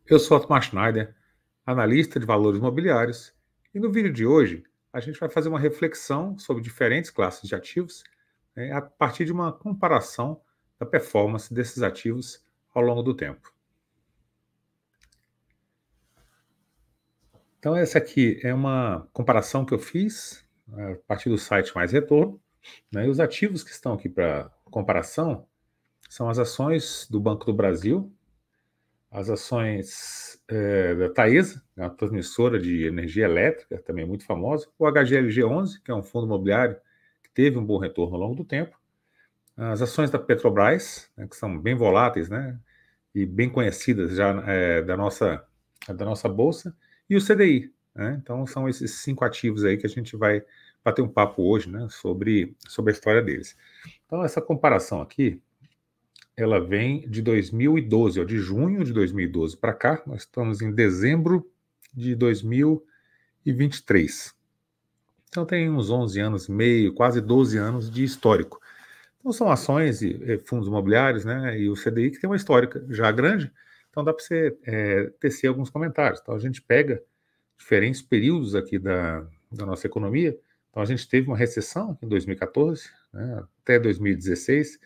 Eu sou Otmar Schneider, analista de valores imobiliários, e no vídeo de hoje a gente vai fazer uma reflexão sobre diferentes classes de ativos, a partir de uma comparação da performance desses ativos ao longo do tempo. Então essa aqui é uma comparação que eu fiz a partir do site Mais Retorno, né, e os ativos que estão aqui para comparação são as ações do Banco do Brasil, as ações da Taesa, uma transmissora de energia elétrica, também muito famosa, o HGLG11, que é um fundo imobiliário que teve um bom retorno ao longo do tempo, as ações da Petrobras, né, que são bem voláteis, né, e bem conhecidas já da nossa bolsa, e o CDI. Né? Então são esses 5 ativos aí que a gente vai bater um papo hoje, né, sobre a história deles. Então essa comparação aqui, ela vem de 2012, de junho de 2012 para cá. Nós estamos em dezembro de 2023. Então tem uns 11 anos e meio, quase 12 anos de histórico. Então são ações e fundos imobiliários, né, e o CDI que tem uma histórica já grande, então dá para você tecer alguns comentários. Então a gente pega diferentes períodos aqui da nossa economia. Então a gente teve uma recessão em 2014, né, até 2016.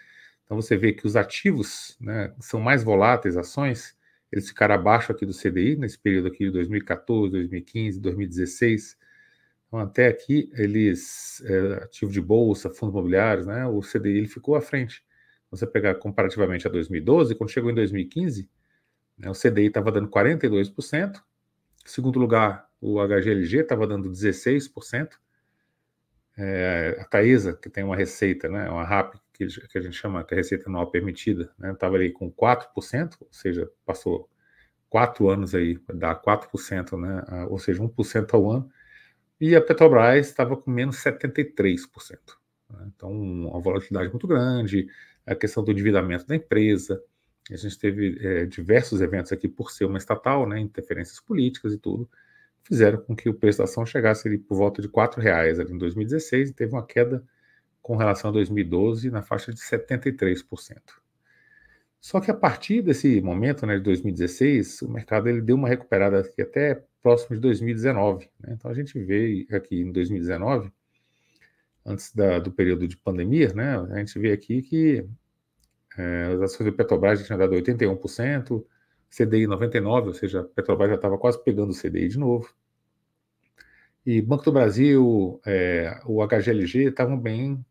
Então você vê que os ativos, né, são mais voláteis, ações, eles ficaram abaixo aqui do CDI, nesse período aqui de 2014, 2015, 2016. Então até aqui, ativo de bolsa, fundos imobiliários, né, o CDI ele ficou à frente. Você pegar comparativamente a 2012, quando chegou em 2015, né, o CDI estava dando 42%, em segundo lugar, o HGLG estava dando 16%, a Taesa, que tem uma receita, né, uma RAP, que a gente chama de receita anual permitida, estava ali com 4%, ou seja, passou 4 anos aí para dar 4%, né, ou seja, 1% ao ano, e a Petrobras estava com menos 73%. Né, então, uma volatilidade muito grande, a questão do endividamento da empresa, a gente teve diversos eventos aqui por ser uma estatal, né, interferências políticas e tudo, fizeram com que o preço da ação chegasse ali por volta de R$ 4 ali em 2016 e teve uma queda com relação a 2012 na faixa de 73%. Só que a partir desse momento, né, de 2016, o mercado ele deu uma recuperada aqui até próximo de 2019. Né? Então a gente vê aqui em 2019, antes do período de pandemia, né, a gente vê aqui que as ações do Petrobras já tinham dado 81%, CDI 99%, ou seja, a Petrobras já estava quase pegando o CDI de novo. E Banco do Brasil, o HGLG estavam bem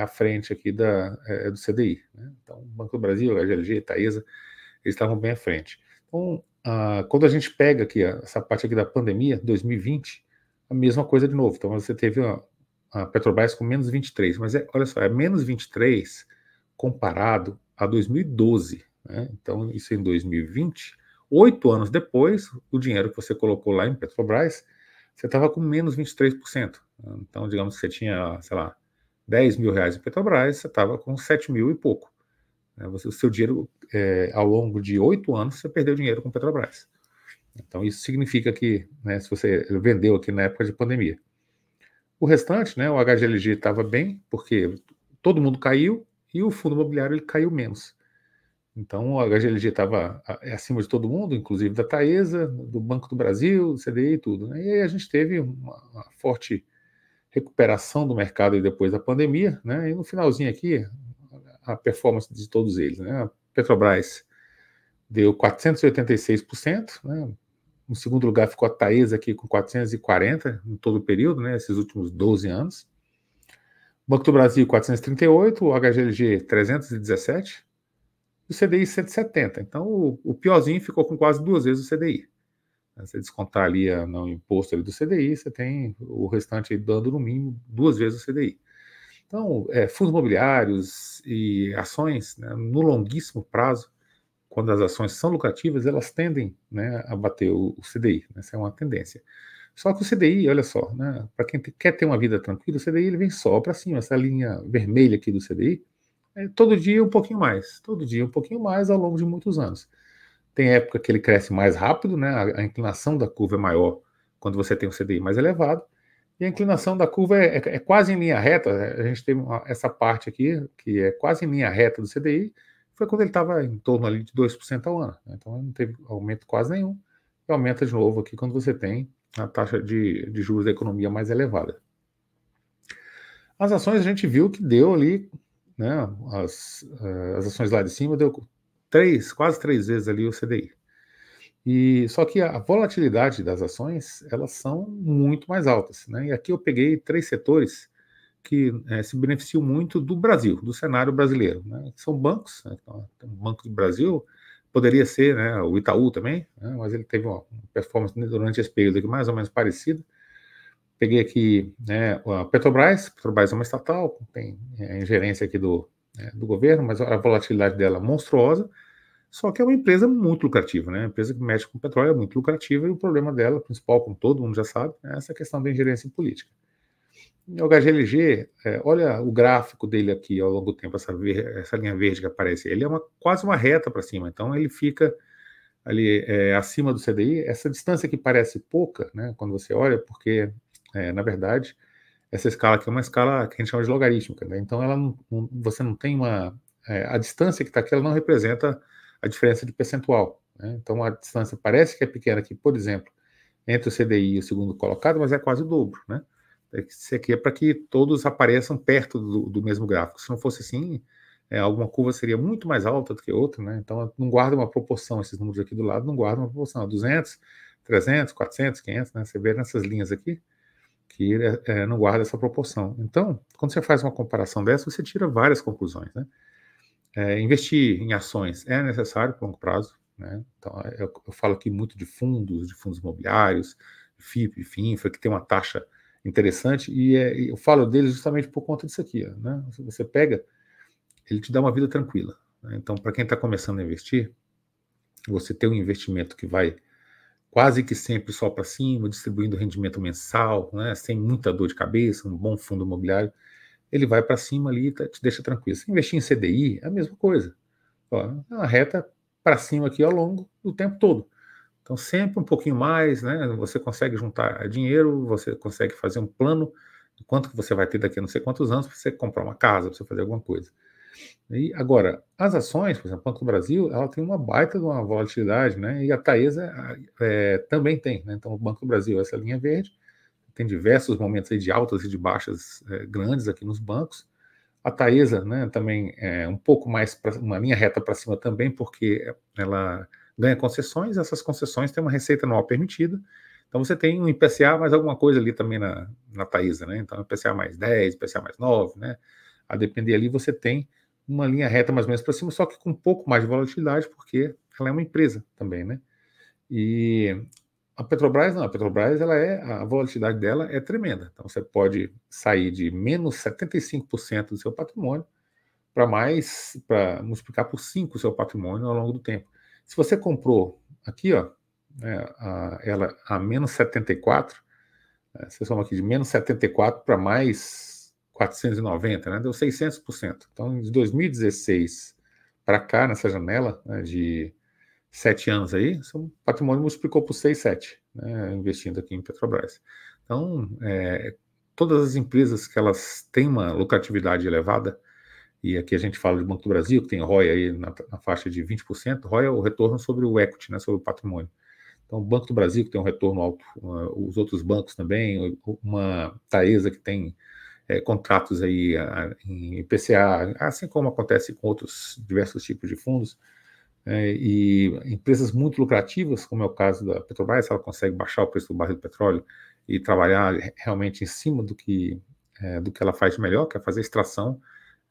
à frente aqui do CDI. Né? Então, Banco do Brasil, HGLG, Taesa, eles estavam bem à frente. Então, quando a gente pega aqui essa parte aqui da pandemia, 2020, a mesma coisa de novo. Então, você teve a Petrobras com menos 23, mas olha só, é menos 23 comparado a 2012. Né? Então, isso em 2020, 8 anos depois, o dinheiro que você colocou lá em Petrobras, você estava com menos 23%. Então, digamos que você tinha, sei lá, R$ 10.000 em Petrobras, você estava com 7 mil e pouco. O seu dinheiro, ao longo de 8 anos, você perdeu dinheiro com Petrobras. Então, isso significa que, né, se você vendeu aqui na época de pandemia. O restante, né, o HGLG estava bem, porque todo mundo caiu e o fundo imobiliário ele caiu menos. Então, o HGLG estava acima de todo mundo, inclusive da Taesa, do Banco do Brasil, do CDI e tudo. Né? E aí a gente teve uma forte recuperação do mercado depois da pandemia, né? E no finalzinho aqui, a performance de todos eles, né? A Petrobras deu 486%, né? No segundo lugar ficou a Taesa aqui com 440% em todo o período, né? Esses últimos 12 anos. O Banco do Brasil 438%, o HGLG 317%, e o CDI 170%. Então o piorzinho ficou com quase 2 vezes o CDI. Você descontar ali no imposto ali do CDI, você tem o restante dando no mínimo 2 vezes o CDI. Então, fundos imobiliários e ações, né, no longuíssimo prazo, quando as ações são lucrativas, elas tendem, né, a bater o CDI. Né, essa é uma tendência. Só que o CDI, olha só, né, para quem quer ter uma vida tranquila, o CDI ele vem só para cima, essa linha vermelha aqui do CDI, todo dia um pouquinho mais, todo dia um pouquinho mais ao longo de muitos anos. Tem época que ele cresce mais rápido, né? A inclinação da curva é maior quando você tem um CDI mais elevado, e a inclinação da curva é quase em linha reta. A gente tem essa parte aqui, que é quase em linha reta do CDI, foi quando ele estava em torno ali de 2% ao ano, né? Então não teve aumento quase nenhum, e aumenta de novo aqui quando você tem a taxa de juros da economia mais elevada. As ações a gente viu que deu ali, né, as ações lá de cima deu quase 3 vezes ali o CDI. E só que a volatilidade das ações, elas são muito mais altas, né? E aqui eu peguei 3 setores que se beneficiam muito do Brasil, do cenário brasileiro, né? São bancos, né? Então, o Banco do Brasil poderia ser, né, o Itaú também, né? Mas ele teve uma performance durante esse período aqui mais ou menos parecida. Peguei aqui, né, a Petrobras é uma estatal, tem ingerência aqui do governo, mas a volatilidade dela é monstruosa. Só que é uma empresa muito lucrativa, né? A empresa que mexe com petróleo é muito lucrativa e o problema dela, principal, como todo mundo já sabe, é essa questão da ingerência política. E o HGLG, olha o gráfico dele aqui ao longo do tempo, essa linha verde que aparece, ele é quase uma reta para cima, então ele fica ali acima do CDI. Essa distância que parece pouca, né, quando você olha, porque, na verdade, essa escala aqui é uma escala que a gente chama de logarítmica, né? Então você não tem a distância que está aqui, ela não representa a diferença de percentual, né? Então a distância parece que é pequena aqui, por exemplo, entre o CDI e o segundo colocado, mas é quase o dobro, né? Isso aqui é para que todos apareçam perto do mesmo gráfico. Se não fosse assim, alguma curva seria muito mais alta do que outra, né? Então não guarda uma proporção, esses números aqui do lado não guardam uma proporção, 200, 300, 400, 500, né? Você vê nessas linhas aqui que não guarda essa proporção. Então, quando você faz uma comparação dessa, você tira várias conclusões, né? Investir em ações é necessário para longo prazo, né? Então, eu falo aqui muito de fundos imobiliários, de FIP, de FINFRA, que tem uma taxa interessante, e eu falo deles justamente por conta disso aqui, né? Você pega, ele te dá uma vida tranquila, né? Então, para quem está começando a investir, você ter um investimento que vai quase que sempre só para cima, distribuindo rendimento mensal, né? Sem muita dor de cabeça, um bom fundo imobiliário, ele vai para cima ali e te deixa tranquilo. Se investir em CDI, é a mesma coisa. Ó, é uma reta para cima aqui ao longo do tempo todo. Então, sempre um pouquinho mais, né? Você consegue juntar dinheiro, você consegue fazer um plano de quanto que você vai ter daqui a não sei quantos anos para você comprar uma casa, para você fazer alguma coisa. E agora, as ações, por exemplo, o Banco do Brasil, ela tem uma baita de uma volatilidade, né? E a Taesa também tem, né? Então, o Banco do Brasil, essa linha verde, tem diversos momentos aí de altas e de baixas grandes aqui nos bancos. A Taesa, né, também é um pouco mais uma linha reta para cima também, porque ela ganha concessões, essas concessões têm uma receita anual permitida. Então você tem um IPCA mais alguma coisa ali também na Taesa, né? Então IPCA mais 10, IPCA mais 9, né? A depender ali você tem uma linha reta mais ou menos para cima, só que com um pouco mais de volatilidade, porque ela é uma empresa também, né? E a Petrobras não, a Petrobras a volatilidade dela é tremenda. Então você pode sair de menos 75% do seu patrimônio para multiplicar por 5 o seu patrimônio ao longo do tempo. Se você comprou aqui, ó, ela a menos 74, você soma aqui de menos 74 para mais 490, né? Deu 600%. Então, de 2016 para cá, nessa janela, né, de 7 anos aí, seu patrimônio multiplicou por 6, 7, né, investindo aqui em Petrobras. Então, todas as empresas que elas têm uma lucratividade elevada, e aqui a gente fala de Banco do Brasil, que tem ROI aí na faixa de 20%, ROI é o retorno sobre o equity, né, sobre o patrimônio. Então, o Banco do Brasil, que tem um retorno alto, os outros bancos também, uma Taesa que tem contratos aí em IPCA, assim como acontece com outros diversos tipos de fundos, e empresas muito lucrativas, como é o caso da Petrobras, ela consegue baixar o preço do barril de petróleo e trabalhar realmente em cima do que ela faz de melhor, que é fazer extração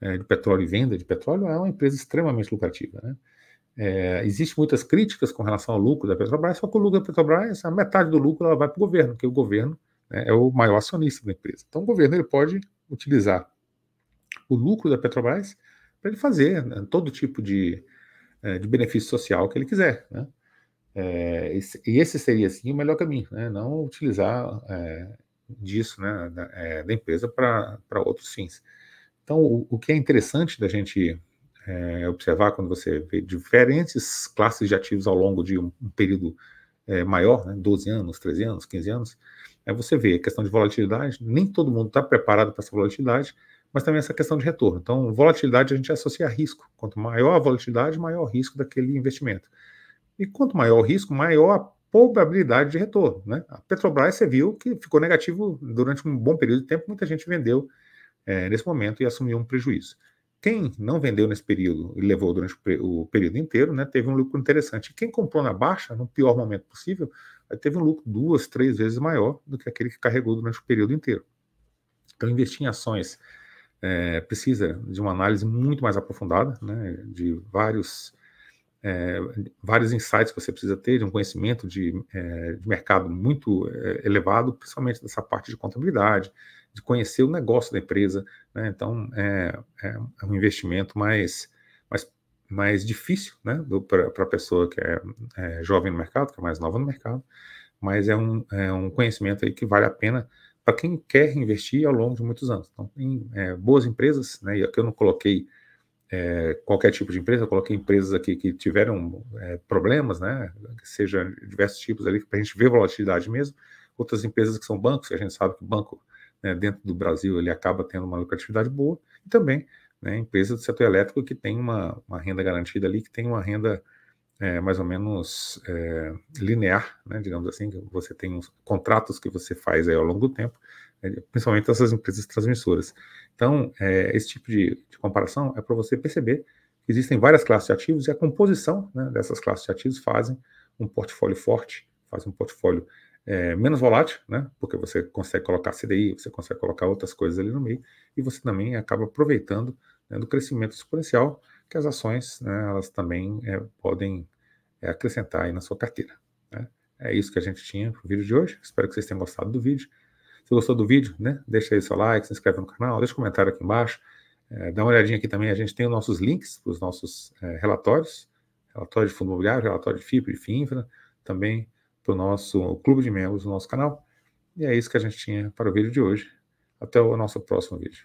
de petróleo e venda de petróleo, é uma empresa extremamente lucrativa, né? Existem muitas críticas com relação ao lucro da Petrobras, só que o lucro da Petrobras, a metade do lucro ela vai para o governo, porque o governo, né, é o maior acionista da empresa. Então o governo ele pode utilizar o lucro da Petrobras para ele fazer, né, todo tipo de benefício social que ele quiser, né? E esse seria, sim, o melhor caminho, né? Não utilizar disso, né, da empresa para outros fins. Então, o que é interessante da gente observar quando você vê diferentes classes de ativos ao longo de um período maior, né, 12 anos, 13 anos, 15 anos, você vê a questão de volatilidade, nem todo mundo está preparado para essa volatilidade, mas também essa questão de retorno. Então, volatilidade a gente associa a risco. Quanto maior a volatilidade, maior o risco daquele investimento. E quanto maior o risco, maior a probabilidade de retorno, né? A Petrobras, você viu que ficou negativo durante um bom período de tempo, muita gente vendeu nesse momento e assumiu um prejuízo. Quem não vendeu nesse período e levou durante o período inteiro, né, teve um lucro interessante. Quem comprou na baixa, no pior momento possível, teve um lucro 2, 3 vezes maior do que aquele que carregou durante o período inteiro. Então, investir em ações precisa de uma análise muito mais aprofundada, né, de vários insights que você precisa ter, de um conhecimento de mercado muito elevado, principalmente dessa parte de contabilidade, de conhecer o negócio da empresa, né? Então, é um investimento mais difícil, né, para a pessoa que é jovem no mercado, que é mais nova no mercado, mas é um conhecimento aí que vale a pena para quem quer investir ao longo de muitos anos. Então, tem boas empresas, né, e aqui eu não coloquei qualquer tipo de empresa, eu coloquei empresas aqui que tiveram problemas, né, que seja diversos tipos ali, para a gente ver volatilidade mesmo, outras empresas que são bancos, que a gente sabe que o banco, né, dentro do Brasil, ele acaba tendo uma lucratividade boa, e também, né, empresas do setor elétrico que tem uma renda garantida ali, que tem uma renda mais ou menos linear, né, digamos assim, que você tem uns contratos que você faz aí ao longo do tempo, principalmente essas empresas transmissoras. Então, esse tipo de comparação é para você perceber que existem várias classes de ativos e a composição, né, dessas classes de ativos fazem um portfólio forte, faz um portfólio menos volátil, né, porque você consegue colocar CDI, você consegue colocar outras coisas ali no meio, e você também acaba aproveitando, né, do crescimento exponencial que as ações, né, elas também podem acrescentar aí na sua carteira, né? É isso que a gente tinha para o vídeo de hoje. Espero que vocês tenham gostado do vídeo. Se gostou do vídeo, né, deixa aí seu like, se inscreve no canal, deixa um comentário aqui embaixo. Dá uma olhadinha aqui também, a gente tem os nossos links para os nossos relatórios, relatório de fundo imobiliário, relatório de FIP, de FINFRA, também para o nosso clube de membros do nosso canal. E é isso que a gente tinha para o vídeo de hoje. Até o nosso próximo vídeo.